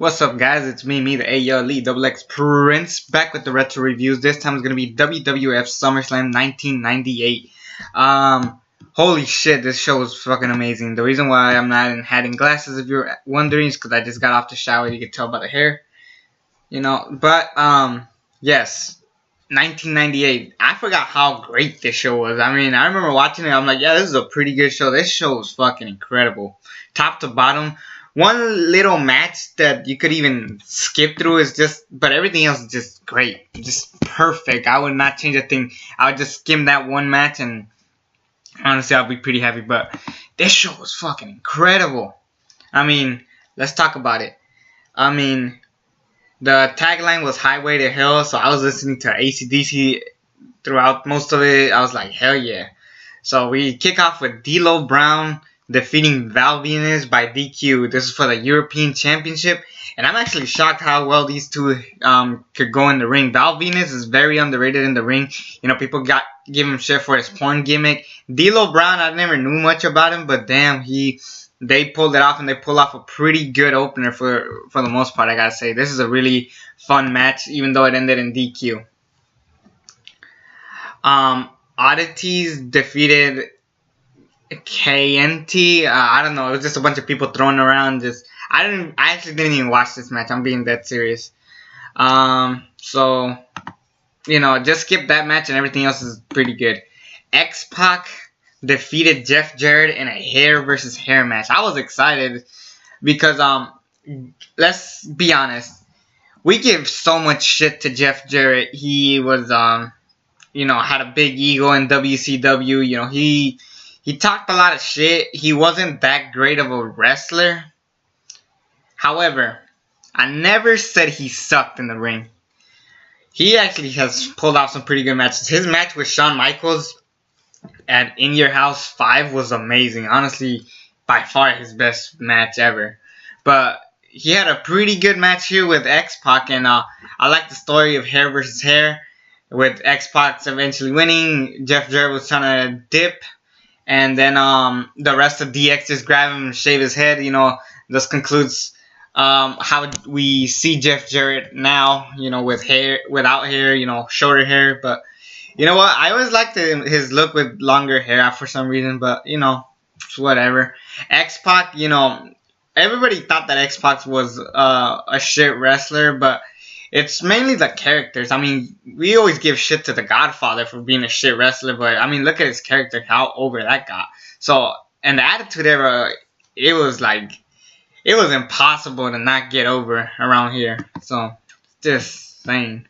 What's up, guys? It's me, the AO Elite XX Prince, back with the retro reviews. This time it's gonna be WWF SummerSlam 1998. Holy shit, this show was fucking amazing. The reason why I'm not hiding glasses, if you're wondering, is because I just got off the shower. You can tell by the hair, you know. But yes, 1998. I forgot how great this show was. I mean, I remember watching it. I'm like, yeah, this is a pretty good show. This show was fucking incredible, top to bottom. One little match that you could even skip through is just, but everything else is just great, just perfect. I would not change a thing. I would just skim that one match, and honestly, I'll be pretty happy. But this show was fucking incredible. I mean, let's talk about it. I mean, the tagline was Highway to Hell, so I was listening to AC/DC throughout most of it. I was like, hell yeah. So we kick off with D'Lo Brown defeating Val Venis by DQ. This is for the European Championship, and I'm actually shocked how well these two could go in the ring. Val Venis is very underrated in the ring. You know, people give him shit for his porn gimmick. D'Lo Brown, I never knew much about him, but damn, they pulled it off, and they pulled off a pretty good opener for the most part. I gotta say, this is a really fun match, even though it ended in DQ. Oddities defeated KNT. I don't know. It was just a bunch of people throwing around. I actually didn't even watch this match. I'm being that serious. So, you know, just skip that match and everything else is pretty good. XPac defeated Jeff Jarrett in a hair versus hair match. I was excited because, let's be honest. We give so much shit to Jeff Jarrett. He was, you know, had a big ego in WCW. You know, he talked a lot of shit. He wasn't that great of a wrestler. However, I never said he sucked in the ring. He actually has pulled off some pretty good matches. His match with Shawn Michaels at In Your House 5 was amazing. Honestly, by far his best match ever. But he had a pretty good match here with X-Pac, and I like the story of hair versus hair, with X-Pac eventually winning. Jeff Jarrett was trying to dip, and then the rest of DX just grab him and shave his head. You know, this concludes how we see Jeff Jarrett now, you know, with hair, without hair, you know, shorter hair. But you know what? I always liked his look with longer hair for some reason, but you know, it's whatever. X-Pac, you know, everybody thought that X-Pac was a shit wrestler, but it's mainly the characters. I mean, we always give shit to the Godfather for being a shit wrestler, but I mean, look at his character, how over that got. So, in the Attitude Era, it was like, it was impossible to not get over around here. So, just saying.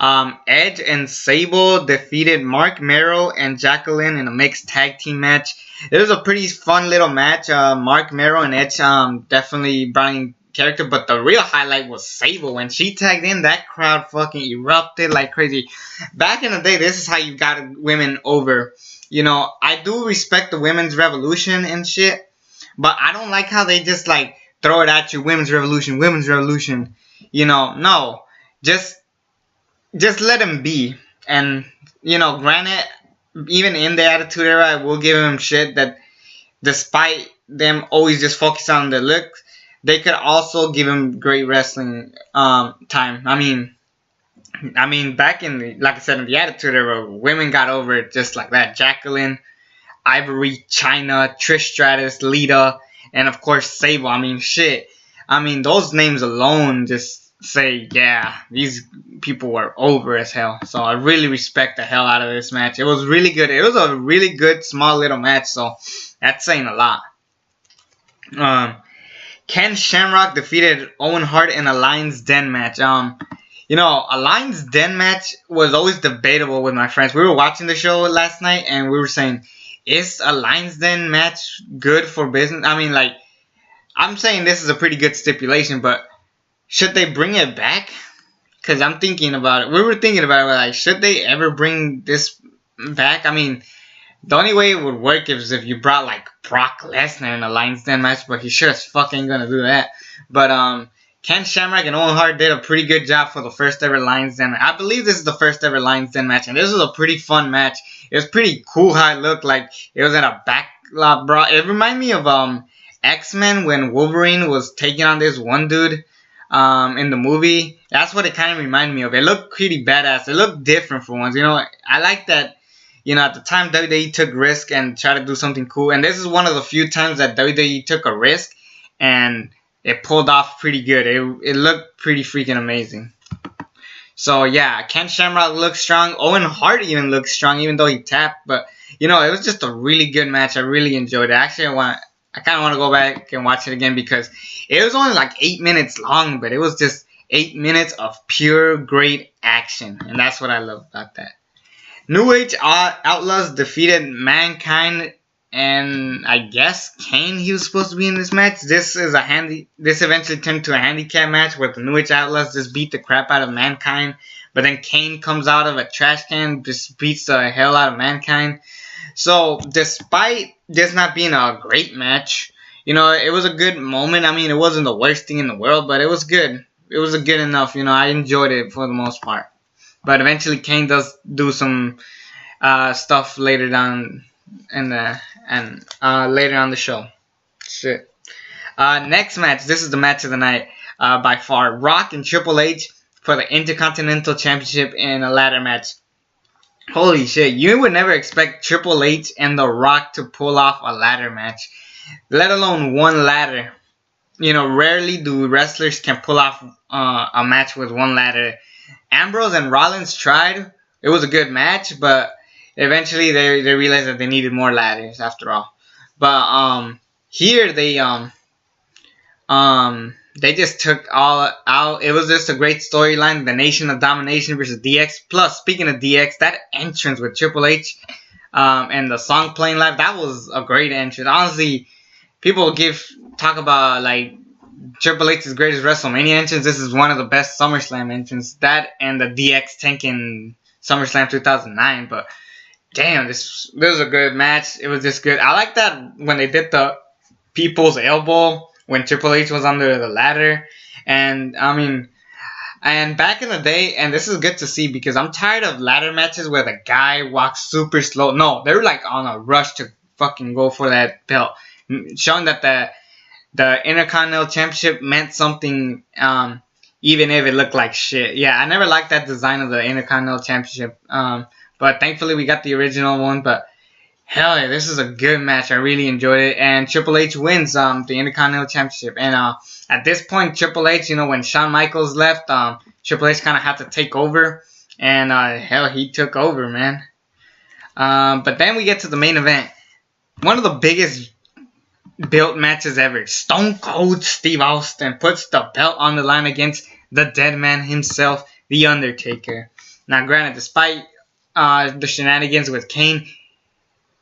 Edge and Sable defeated Mero and Jacqueline in a mixed tag team match. It was a pretty fun little match. Mero and Edge definitely brought in character, but the real highlight was Sable. When she tagged in, that crowd fucking erupted like crazy. Back in the day, this is how you got women over. You know, I do respect the women's revolution and shit, but I don't like how they just like throw it at you, women's revolution, women's revolution. You know, no, just let them be. And you know, granted, even in the Attitude Era, I will give them shit that despite them always just focus on the looks, they could also give him great wrestling time. I mean, back in the, like I said, in the Attitude Era, women got over it just like that. Jacqueline, Ivory, Chyna, Trish Stratus, Lita, and of course Sable. I mean, shit. I mean, those names alone just say, yeah, these people were over as hell. So I really respect the hell out of this match. It was really good. It was a really good small little match. So that's saying a lot. Ken Shamrock defeated Owen Hart in a Lion's Den match. You know, a Lion's Den match was always debatable with my friends. We were watching the show last night, and we were saying, is a Lion's Den match good for business? I mean, like, I'm saying this is a pretty good stipulation, but should they bring it back? Because I'm thinking about it. We were thinking about it, like, should they ever bring this back? I mean, the only way it would work is if you brought, like, Brock Lesnar in a Lion's Den match, but he sure as fuck ain't gonna do that. But, Ken Shamrock and Owen Hart did a pretty good job for the first ever Lion's Den. I believe this is the first ever Lion's Den match, and this was a pretty fun match. It was pretty cool how it looked. Like, it was in a backlot brawl. It reminded me of, X-Men when Wolverine was taking on this one dude in the movie. That's what it kind of reminded me of. It looked pretty badass. It looked different for once. You know, I like that. You know, at the time WWE took risk and tried to do something cool. And this is one of the few times that WWE took a risk and it pulled off pretty good. It looked pretty freaking amazing. So yeah, Ken Shamrock looked strong. Owen Hart even looked strong, even though he tapped. But you know, it was just a really good match. I really enjoyed it. Actually, I kind of want to go back and watch it again because it was only like 8 minutes long, but it was just 8 minutes of pure great action, and that's what I love about that. New Age Outlaws defeated Mankind and I guess Kane. He was supposed to be in this match. This eventually turned to a handicap match where the New Age Outlaws just beat the crap out of Mankind, but then Kane comes out of a trash can, just beats the hell out of Mankind. So despite this not being a great match, you know, it was a good moment. I mean, it wasn't the worst thing in the world, but it was good. It was good enough. You know, I enjoyed it for the most part. But eventually, Kane does do some stuff later down in the later on the show. Shit. Next match. This is the match of the night by far. Rock and Triple H for the Intercontinental Championship in a ladder match. Holy shit! You would never expect Triple H and The Rock to pull off a ladder match, let alone one ladder. You know, rarely do wrestlers can pull off a match with one ladder. Ambrose and Rollins tried. It was a good match, but eventually they realized that they needed more ladders after all. But here they just took all out. It was just a great storyline. The Nation of Domination versus DX. Plus, speaking of DX, that entrance with Triple H and the song playing live, that was a great entrance. Honestly, people talk about like Triple H's greatest WrestleMania entrance. This is one of the best SummerSlam entrances. That and the DX tank in SummerSlam 2009. But damn, this was a good match. It was just good. I like that when they did the people's elbow when Triple H was under the ladder. And I mean, and back in the day, and this is good to see because I'm tired of ladder matches where the guy walks super slow. No, they were like on a rush to fucking go for that belt, showing that the Intercontinental Championship meant something, even if it looked like shit. Yeah, I never liked that design of the Intercontinental Championship, but thankfully we got the original one. But hell yeah, this is a good match. I really enjoyed it, and Triple H wins the Intercontinental Championship. And at this point, Triple H, you know, when Shawn Michaels left, Triple H kind of had to take over, and hell, he took over, man. But then we get to the main event, one of the biggest built matches ever. Stone Cold Steve Austin puts the belt on the line against the dead man himself, The Undertaker. Now, granted, despite the shenanigans with Kane,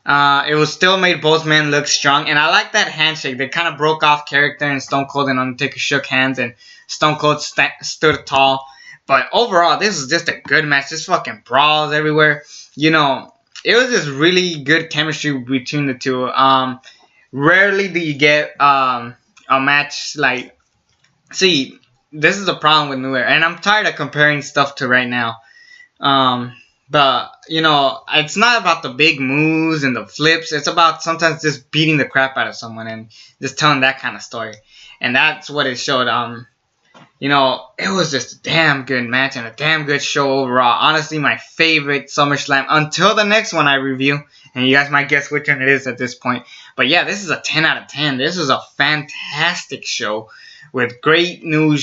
it was still made both men look strong, and I like that handshake. They kind of broke off character, and Stone Cold and Undertaker shook hands, and Stone Cold stood tall. But overall, this was just a good match. Just fucking brawls everywhere. You know, it was just really good chemistry between the two. Rarely do you get a match like... See, this is the problem with New Era, and I'm tired of comparing stuff to right now. But, you know, it's not about the big moves and the flips. It's about sometimes just beating the crap out of someone and just telling that kind of story. And that's what it showed. You know, it was just a damn good match and a damn good show overall. Honestly, my favorite SummerSlam until the next one I review. And you guys might guess which one it is at this point. But yeah, this is a 10 out of 10. This is a fantastic show with great new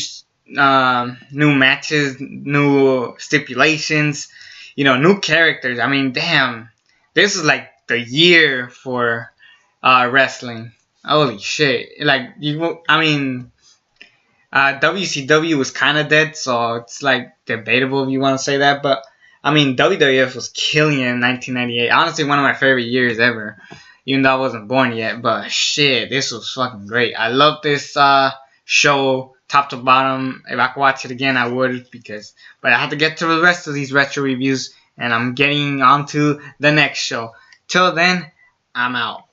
matches, new stipulations, you know, new characters. I mean, damn, this is like the year for wrestling. Holy shit! Like WCW was kind of dead, so it's like debatable if you want to say that. But I mean, WWF was killing it in 1998. Honestly, one of my favorite years ever, even though I wasn't born yet. But shit, this was fucking great. I love this show top to bottom. If I could watch it again, I would, but I have to get to the rest of these retro reviews, and I'm getting on to the next show. Till then, I'm out.